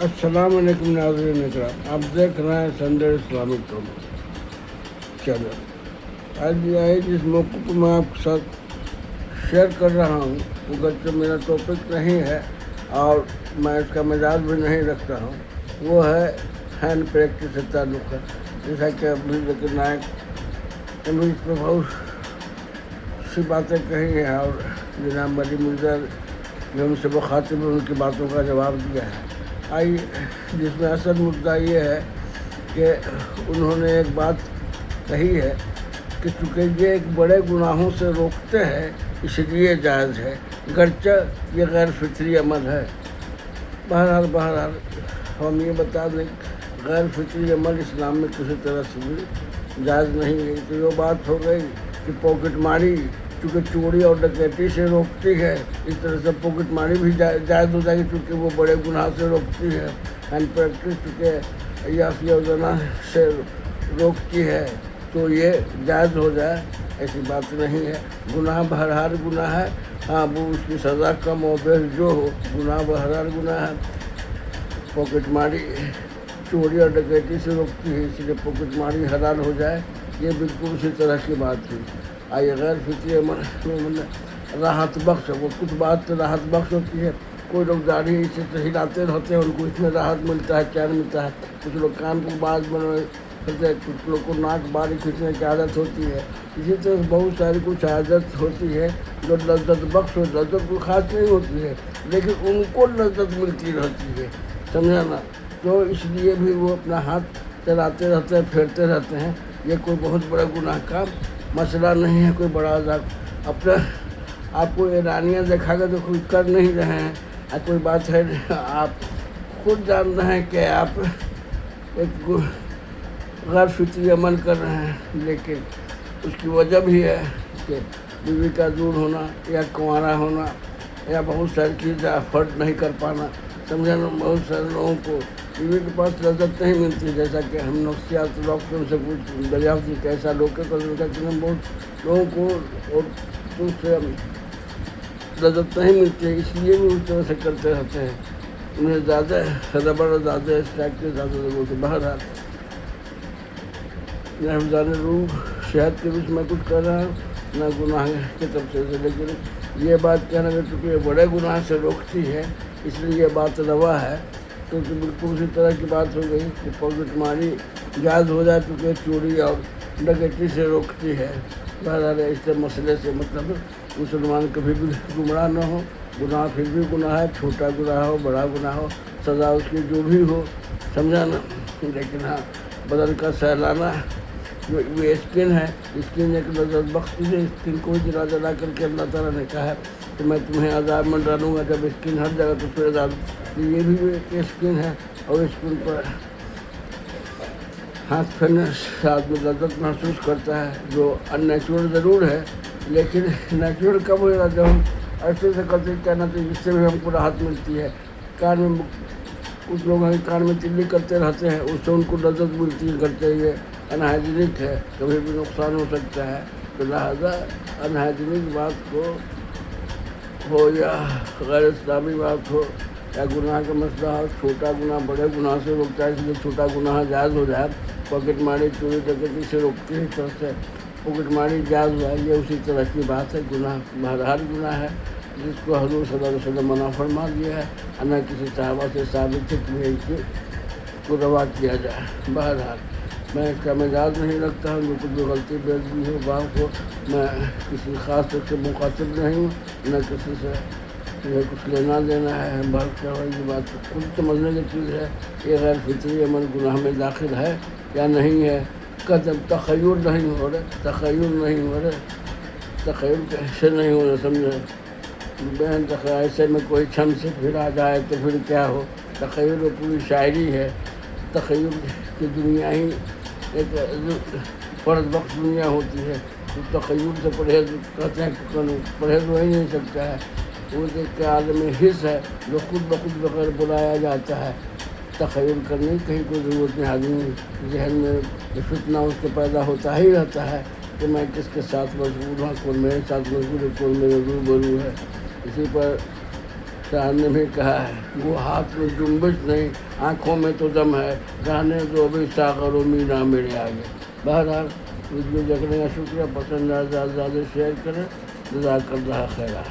السلام علیکم ناظرین اکرام، آپ دیکھ رہے ہیں سنڈے اسلامک ٹاک چینل۔ آج یہ ہے جس موقع کو میں آپ کے ساتھ شیئر کر رہا ہوں، اگرچہ میرا ٹاپک نہیں ہے اور میں اس کا مزاج بھی نہیں رکھتا ہوں، وہ ہے ہینڈ پریکٹس سے تعلق ہے۔ جیسا کہ ابھی ذکر نائک انگلش پہ بہت سی باتیں کہی ہیں اور جناب علی مرزا نے ان سے مخاطب ان کی باتوں کا جواب دیا ہے۔ آئی جس میں اصل مدعا یہ ہے کہ انہوں نے ایک بات کہی ہے کہ چونکہ یہ ایک بڑے گناہوں سے روکتے ہیں اس لیے جائز ہے، گرچہ یہ غیر فطری عمل ہے۔ بہرحال ہم یہ بتا دیں کہ غیر فطری عمل اسلام میں کسی طرح سے بھی جائز نہیں ہے۔ تو یہ بات ہو گئی کہ پاکٹ ماری چونکہ چوری اور ڈکیتی سے روکتی ہے، اس طرح سے پاکٹ ماری بھی جائز ہو جائے گی چونکہ وہ بڑے گناہ سے روکتی ہے۔ ہینڈ پریکٹس چونکہ عیاشی اور زنا سے روکتی ہے تو یہ جائز ہو جائے، ایسی بات نہیں ہے۔ گناہ بہرحال گناہ ہے، ہاں وہ اس کی سزا کم و بیش جو ہو، گناہ بہرحال گناہ ہے۔ پاکٹ ماری چوری اور ڈکیتی سے روکتی ہے، اس لیے پاکٹ ماری حلال ہو جائے، یہ بالکل اسی طرح کی بات تھی۔ آئیے غیر فطری عمل راحت بخش ہے، وہ کچھ بات راحت بخش ہوتی ہے۔ کوئی لوگ داڑھی سے ہلاتے رہتے ہیں، ان کو اس میں راحت ملتا ہے، چین ملتا ہے۔ کچھ لوگ کان کو باز بنائے کرتے ہیں، کچھ لوگ کو ناک باریک کھینچنے کی عادت ہوتی ہے۔ اسی طرح بہت ساری کچھ عادت ہوتی ہے جو لذت بخش ہو، لذت کوئی خاص نہیں ہوتی ہے لیکن ان کو لذت ملتی رہتی ہے، سمجھا نا؟ تو اس لیے بھی وہ اپنا ہاتھ چلاتے رہتے ہیں، پھیرتے رہتے ہیں۔ یہ کوئی بہت بڑا گناہ کا مسئلہ نہیں ہے، کوئی بڑا عذاب۔ اپنا آپ کو ایرانیاں دیکھا گیا تو کوئی کر نہیں رہے ہیں، کوئی بات ہے آپ خود جان رہے ہیں کہ آپ ایک غیر فطری عمل کر رہے ہیں، لیکن اس کی وجہ بھی ہے کہ بیوی کا دور ہونا یا کنوارا ہونا یا بہت ساری چیزیں افورڈ نہیں کر پانا، سمجھا نا؟ بہت سارے لوگوں کو بیوی کے پاس لذت نہیں ملتی، جیسا کہ ہم نفسیات ڈاکٹروں سے کچھ دریافت کی کیسا لوگ کہ بہت لوگوں کو اور تو سے لذت نہیں ملتی ہے، اس لیے بھی اس طرح سے کرتے رہتے ہیں۔ انہیں زیادہ ربڑ اور زیادہ اسٹیک کے زیادہ ضرورت ہے۔ بہرحال نہ حفظان روح صحت کے بیچ میں کچھ کر رہا ہوں نہ گناہ کے تبصرے سے، لیکن یہ بات کہنا کہ چونکہ یہ بڑے گناہ سے روکتی ہے اس لیے یہ بات روا ہے، تو بالکل اسی طرح کی بات ہو گئی کہ پاکٹ ماری جائز ہو جائے چونکہ چوری اور ڈکیتی سے روکتی ہے۔ بہرحال اس مسئلے سے مطلب مسلمان کبھی بھی گمراہ نہ ہو، گناہ پھر بھی گناہ ہے، چھوٹا گناہ ہو بڑا گناہ ہو، سزا اس کی جو بھی ہو، سمجھا نا؟ لیکن ہاں بدن کا سہلانا جو یہ اسکن ہے، اسکن ایک لذت بخش ہے، اسکن کو جلا کر کے اللہ تعالیٰ نے کہا ہے کہ میں تمہیں عذاب میں ڈالوں گا جب اسکن ہر جگہ تو پھر عذاب۔ یہ بھی ایک اسکن ہے اور اسکن پر ہاتھ پھیرنے سے آدمی لذت محسوس کرتا ہے جو ان نیچرل ضرور ہے، لیکن نیچرل کب ہوگا جب ہم ایسے سے کرتے کہنا تو جس سے بھی ہم کو راحت ملتی ہے۔ کان میں کچھ لوگ ہیں کان میں تلی کرتے رہتے ہیں، اس سے ان کو لذت ملتی ہے، کرتے یہ انہائجینک ہے، کبھی بھی نقصان ہو سکتا ہے۔ تو لہٰذا انہائجینک بات کو ہو یا غیر اسلامی بات ہو یا گناہ کا مسئلہ ہو، چھوٹا گناہ بڑے گناہ سے روکتا ہے، اس لیے چھوٹا گناہ جائز ہو جائے۔ پاکٹ ماری چوری ڈکیتی سے روکتی ہے، اس طرح سے پاکٹ ماری جائز ہو جائے، یہ اسی طرح کی بات ہے۔ گناہ بہرحال گناہ ہے جس کو حضور صلی اللہ علیہ وسلم منع فرما دیا ہے، نہ کسی صحابہ سے ثابت ہے کہ اس کو روا کیا جائے۔ بہرحال میں اس کا مزاج نہیں رکھتا ہوں، جو کچھ بھی غلطی بیزی ہو بات ہو، میں کسی خاص طرح سے مخاطب نہیں ہوں، نہ کسی سے کچھ لینا دینا ہے۔ بات کیا ہو، یہ بات خود سمجھنے کی چیز ہے، یہ غیر فطری عمل گناہ میں داخل ہے یا نہیں ہے۔ قدم تخیل نہیں ہو رہے، تخیل نہیں ہو رہے، تخیل کیسے نہیں ہو رہے، سمجھے بہن؟ تخیل ایسے میں کوئی چھن سے پھر آ جائے تو پھر کیا ہو؟ تخیل وہ پوری شاعری ہے، تخیل کی دنیا ہی ایک فرض بخش دنیا ہوتی ہے، تو تخیل سے پرہیز کہتے ہیں کہ پرہیز ہو ہی نہیں سکتا ہے۔ وہ ایک عالم حص ہے جو خود بخود بغیر بلایا جاتا ہے۔ تخیل کرنے کی کہیں کوئی ضرورت نہیں، آدمی ذہن میں یہ فتنہ اس کو پیدا ہوتا ہی رہتا ہے کہ میں کس کے ساتھ مشغول ہوں، کون میرے ساتھ مشغول ہے، کون میرے روبرو ہے۔ اسی پر شاعر نے بھی کہا ہے، وہ ہاتھ میں جنبش نہیں، آنکھوں میں تو دم ہے، رہنے دو بھی ساغر و مینا میرے آگے۔ بہرحال ویڈیو دیکھنے کا شکریہ، پسند آئے زیادہ سے زیادہ شیئر کریں، جزاک اللہ خیرہ۔